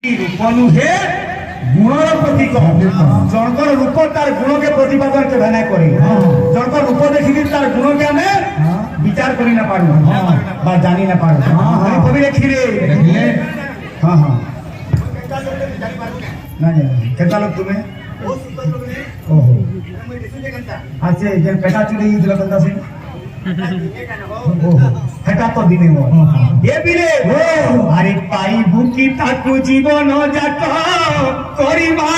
रूप नुहे गुणर प्रतीक जनकर रूप तार गुण के प्रतिपादन के भेना करे जनकर रूप देखि तार गुण के हमें विचार करि ना पारू बा जानि ना पारू हम कवि लिखिले हां हां ना जानि केता लोग तुम्हें ओहो अच्छा जे पेटा चुरी दिला बंदा से हेटा तो दिने हो ये बिरे हो अरे पाई भूखी ताकू जीवन जात करिबा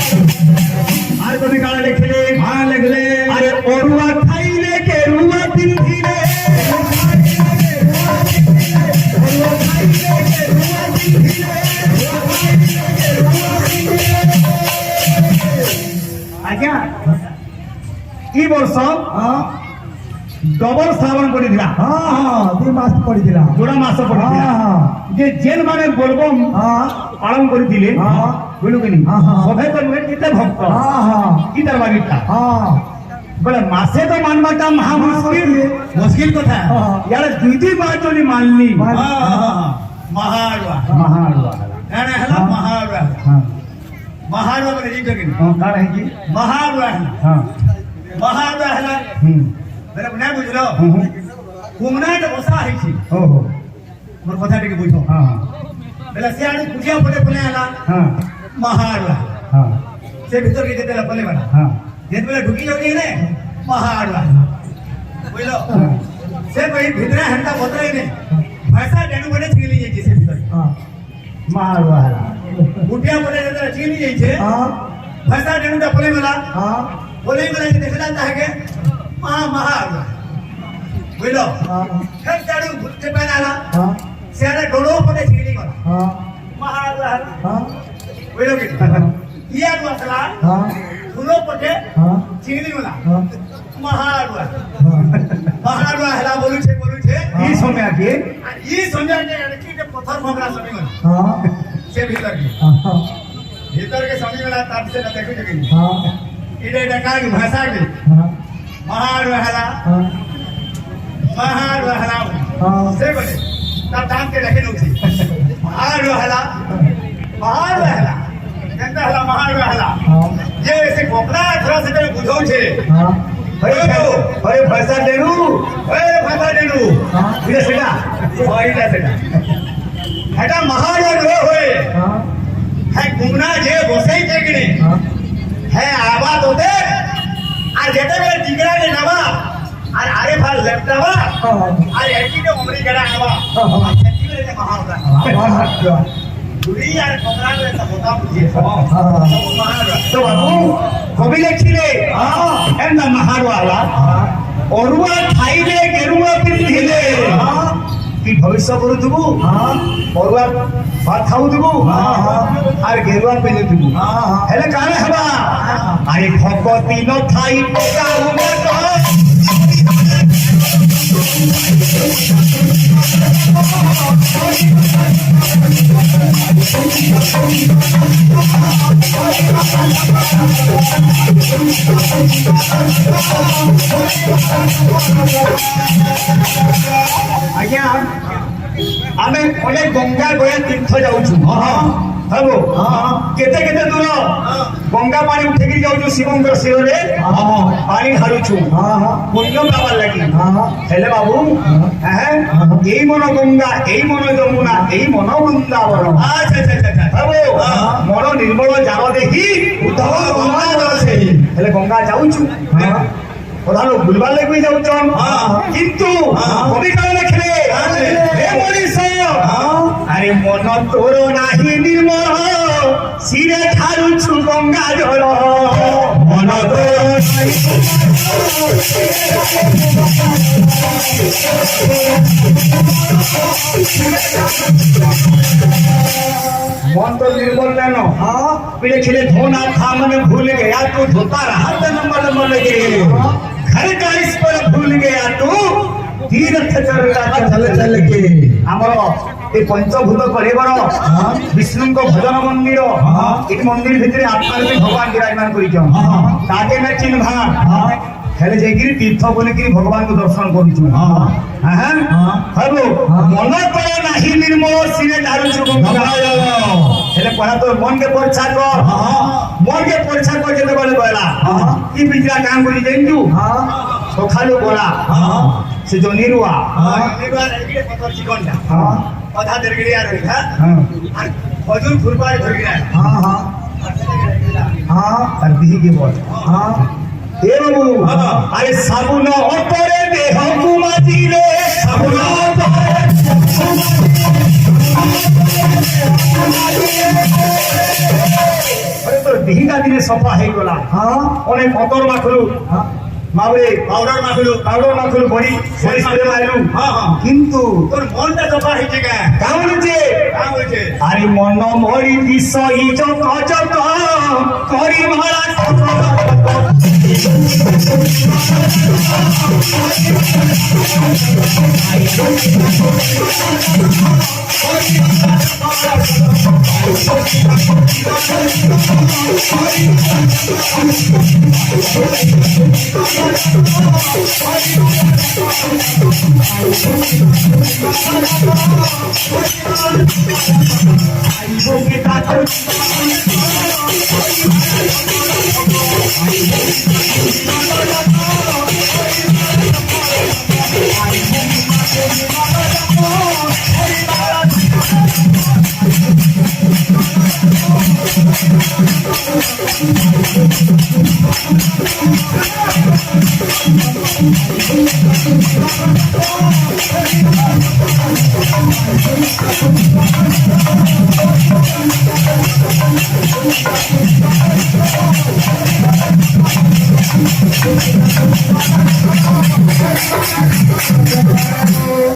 आर कभी काला लिखले हां लगले अरे ओरुआ खाइले के रुआ पिंधिले आज्ञा ई वर्ष डबल श्रावण पड़िला दी मास पड़िला जोड़ा मास पड़िला जे जेन माने बोलबम पालन करिथिले बोलु केनी सभे तो नुहे किते भक्त की दरबारीटा बोले मासे तो मानवाटा महा मुश्किल कथा यार दुई बार जोनी मानली महाड़वा महाड़वा नाना हला महाड़वा महाड़वा बोले जी कगिन का है जी महाड़वा हां महाड़वा हला मेरा बना बुझलो कुमना तो बसा है छी ओहो मोर कथा टिके बुझो हां बेला सियाड़ी पूजा पड़े पने हला हां महाड़वा हां से भीतर के जेतेला पले बना हां जेत बेला ढुकी जोनी ने महाड़वा बोलो से भाई भीतर हंटा बतरे ने भाषा डेनु बने छिली जाई छै से भीतर हां महाड़वा उठिया पड़े जेतेला छिली जाई छै हां भाषा डेनु दा पले वाला हां बोले वाला देखला ताके महाड़वा बोलो हां खर जाडू भुट्टे बनाला हां सेरे डोलो पड़े छिली गला हां महाड़वा हां बोलो के इया मसला हां फुलो पटे हां चिंगली वाला हां महाड़वा महाड़वा हला बोलु छे ई समय के लड़की के पत्थर भोगला समय वाला हां से भीतर के हां भीतर के समय वाला ताप से न देखो जगह हां इडे डका की भाषा के हां महाड़वा हला हां महाड़वा हला हां से बोले ता दाम के रखे नो छी महाड़वा हला कहता हला महाड़वा हला हां ये ऐसे कोकला थोड़ा से बुझो छे हां अरे भाषा देनु हां इधर सेटा ओइला सेटा हेटा महाड़वा रो होए हां है गुमना जे बसई केगने हां है आबाद होते आ जेते बेले टिकरा ने नवा और आरे फाल लटकावा और एकी के उमरी गड़ा आवा हां छती बेले महाड़वा दुरी यार कोकरा में सब होता बुझिए हां तो बाबू कवि लिखिले हां एंदा महाड़वा वाला ओरुआ खाइले गेरुआ पिंधिले हां की भविष्य करू दुबु हां ओरुआ भात खाऊ दुबु हां और गेरुआ पिंधि दुबु हां हेले काहे हबा अरे भगवती न थाई पकाऊ न आज्ञा आमे अने गंगा गया तीर्थ जाउछु हां हबो हां केते केते दूर गंगा पानी उठेकी जाउछु शिवंकर शिवरे हां पानी ढालुछु हां हां पुण्य पावा लागि हां हेले बाबू हैं एई मन गंगा एई मन यमुना एई मन वृंदावन अच्छा अच्छा अच्छा हबो मन निर्मल जाव देखी उद्धव गंगा जलसे हेले गंगा जाउछु हां प्रधान बुलवा लगे जाउछन किंतु कवि काल लिखले हे मनीष अरे मन तोर नाही निर्मल सिरे ठारुछु गंगा जल मन तोर मन तो निर्मल न पीले खिले धोना था मन भूल गया तो धोता रहा नंबर लगे घर का इस पर भूल गया तू तीर्थ चल चल के आमर ये पंचभूत कलेवर विष्णु भजन मंदिर ये मंदिर भितर आत्मा भगवान विराजमान करके मैं चिन्ह हेले जाइए तीर्थ बोलिकी भगवान को दर्शन करूँ मन कला नहीं निर्मल सिरे दारू हेले पढ़ा तो मन के परीक्षा कर मन के परीक्षा कर जब बोले कहला कि बिजला काम करी जाइनु सखालु बोला से जो निरुआ पत्थर चिकनटा अधा दरगिया रही था खजूर फुरपार दरगिया और बिही के बोल ए बाबू अरे साबुन ओपरे देह कुमाजी रे साबुन अरे तो दिहिका दिने सफा हे गला ओने पतर माखलु माबरे पाउडर माखलु बड़ी बड़ी स्प्रे मारलु किंतु तोर मनटा सफा हे के काउन जे अरे मन मोरी दिस इ जक जक करी महाराज